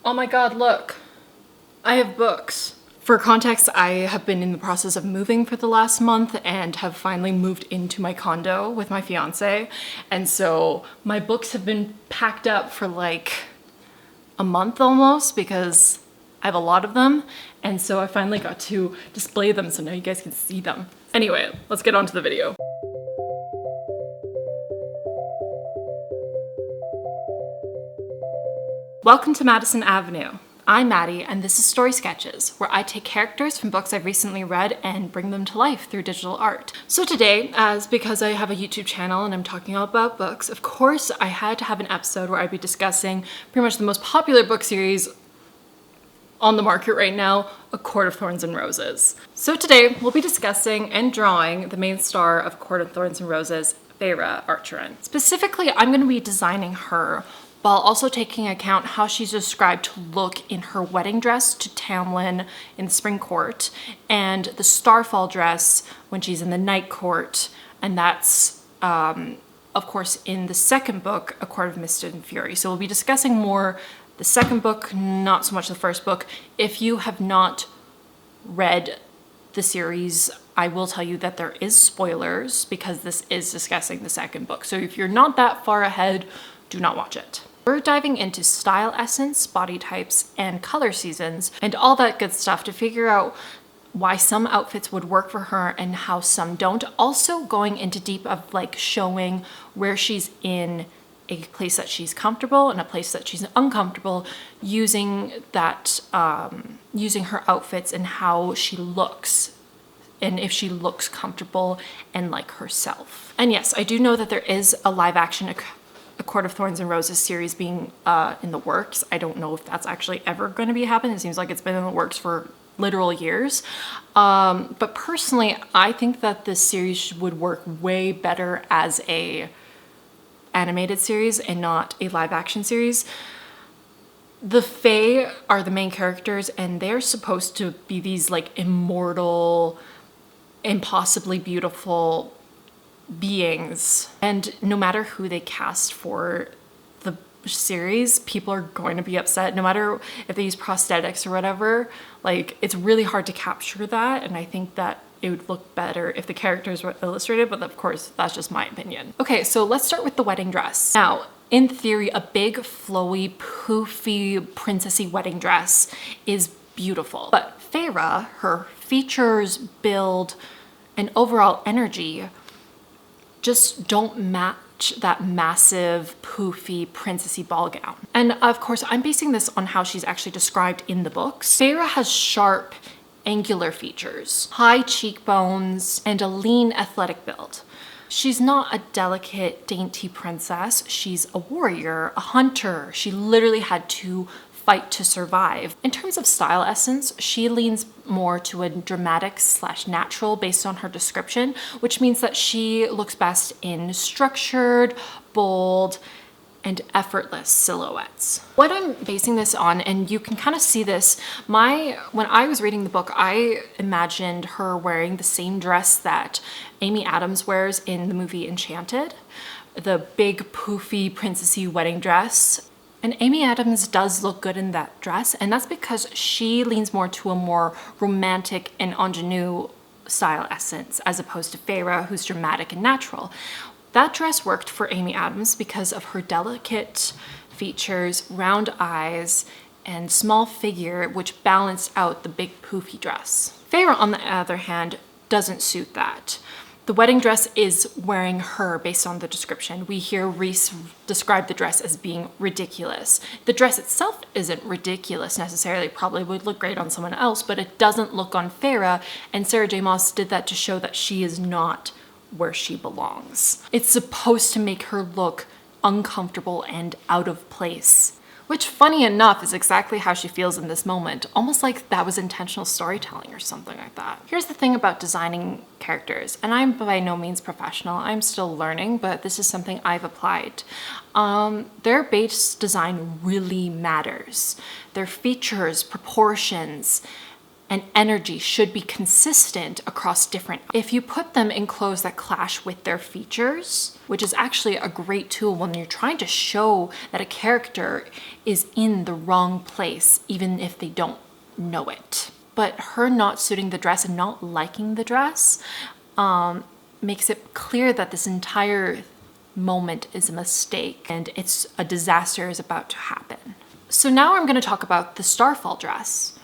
Oh my god, look. I have books. For context, I have been in the process of moving for the last month and have finally moved into my condo with my fiance. And so my books have been packed up for like a month almost because I have a lot of them. And so I finally got to display them so now you guys can see them. Anyway, let's get on to the video. Welcome to Madison Avenue. I'm Maddie, and this is Story Sketches, where I take characters from books I've recently read and bring them to life through digital art. So today, because I have a YouTube channel and I'm talking all about books, of course I had to have an episode where I'd be discussing pretty much the most popular book series on the market right now, A Court of Thorns and Roses. So today, we'll be discussing and drawing the main star of Court of Thorns and Roses, Feyre Archeron. Specifically, I'm going to be designing her while also taking account how she's described to look in her wedding dress to Tamlin in the Spring Court and the Starfall dress when she's in the Night Court, and that's of course in the second book, A Court of Mist and Fury. So we'll be discussing more the second book, not so much the first book. If you have not read the series, I will tell you that there is spoilers because this is discussing the second book. So if you're not that far ahead, do not watch it. We're diving into style essence, body types, and color seasons, and all that good stuff to figure out why some outfits would work for her and how some don't. Also going into deep of like showing where she's in a place that she's comfortable and a place that she's uncomfortable, using that, using her outfits and how she looks, and if she looks comfortable and like herself. And yes, I do know that there is a live action A Court of Thorns and Roses series being in the works. I don't know if that's actually ever going to be happening. It seems like it's been in the works for literal years. But personally, I think that this series would work way better as a animated series and not a live action series. The Fae are the main characters and they're supposed to be these like immortal, impossibly beautiful beings, and no matter who they cast for the series, people are going to be upset no matter if they use prosthetics or whatever. Like, it's really hard to capture that, and I think that it would look better if the characters were illustrated, but of course that's just my opinion. Okay, so let's start with the wedding dress. Now, in theory, a big flowy poofy princessy wedding dress is beautiful, but Feyre, her features, build, and overall energy just don't match that massive, poofy, princessy ball gown. And of course, I'm basing this on how she's actually described in the books. Feyre has sharp, angular features, high cheekbones, and a lean, athletic build. She's not a delicate, dainty princess. She's a warrior, a hunter. She literally had to fight to survive. In terms of style essence, she leans more to a dramatic / natural based on her description, which means that she looks best in structured, bold, and effortless silhouettes. What I'm basing this on, and you can kind of see this, when I was reading the book, I imagined her wearing the same dress that Amy Adams wears in the movie Enchanted, the big poofy princessy wedding dress. And Amy Adams does look good in that dress, and that's because she leans more to a more romantic and ingenue style essence as opposed to Feyre, who's dramatic and natural. That dress worked for Amy Adams because of her delicate features, round eyes, and small figure, which balanced out the big poofy dress. Feyre, on the other hand, doesn't suit that. The wedding dress is wearing her based on the description. We hear Rhys describe the dress as being ridiculous. The dress itself isn't ridiculous necessarily, it probably would look great on someone else, but it doesn't look on Feyre, and Sarah J. Maas did that to show that she is not where she belongs. It's supposed to make her look uncomfortable and out of place, which, funny enough, is exactly how she feels in this moment, almost like that was intentional storytelling or something like that. Here's the thing about designing characters, and I'm by no means professional, I'm still learning, but this is something I've applied. Their base design really matters. Their features, proportions, and energy should be consistent across different. If you put them in clothes that clash with their features, which is actually a great tool when you're trying to show that a character is in the wrong place, even if they don't know it. But her not suiting the dress and not liking the dress makes it clear that this entire moment is a mistake and it's a disaster is about to happen. So now I'm going to talk about the Starfall dress,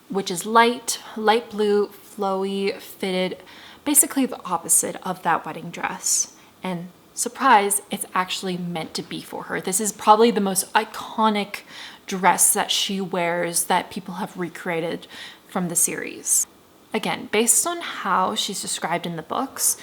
which is light blue, flowy, fitted, basically the opposite of that wedding dress. And surprise, it's actually meant to be for her. This is probably the most iconic dress that she wears that people have recreated from the series. Again, based on how she's described in the books,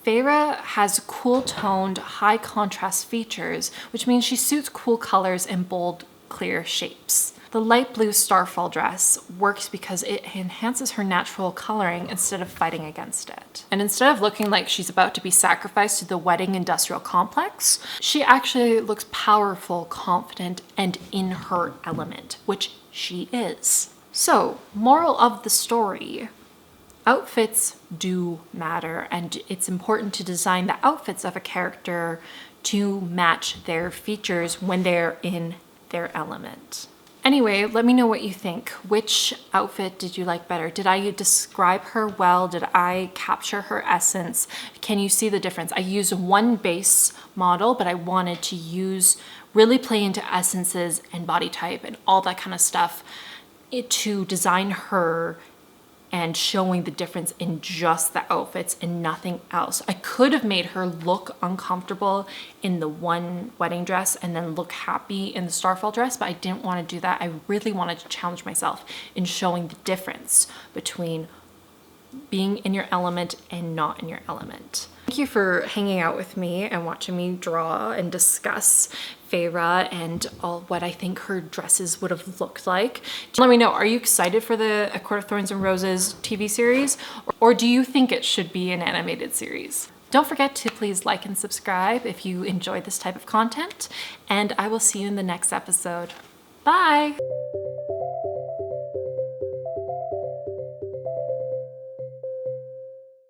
Feyre has cool toned, high contrast features, which means she suits cool colors and bold, clear shapes. The light blue Starfall dress works because it enhances her natural coloring instead of fighting against it. And instead of looking like she's about to be sacrificed to the wedding industrial complex, she actually looks powerful, confident, and in her element, which she is. So, moral of the story, outfits do matter, and it's important to design the outfits of a character to match their features when they're in their element. Anyway, let me know what you think. Which outfit did you like better? Did I describe her well? Did I capture her essence? Can you see the difference? I used one base model, but I wanted to really play into essences and body type and all that kind of stuff to design her and showing the difference in just the outfits and nothing else. I could have made her look uncomfortable in the one wedding dress and then look happy in the Starfall dress, but I didn't want to do that. I really wanted to challenge myself in showing the difference between being in your element and not in your element. Thank you for hanging out with me and watching me draw and discuss Feyre and all what I think her dresses would have looked like. Let me know, are you excited for the A Court of Thorns and Roses TV series? Or do you think it should be an animated series? Don't forget to please like and subscribe if you enjoy this type of content, and I will see you in the next episode. Bye!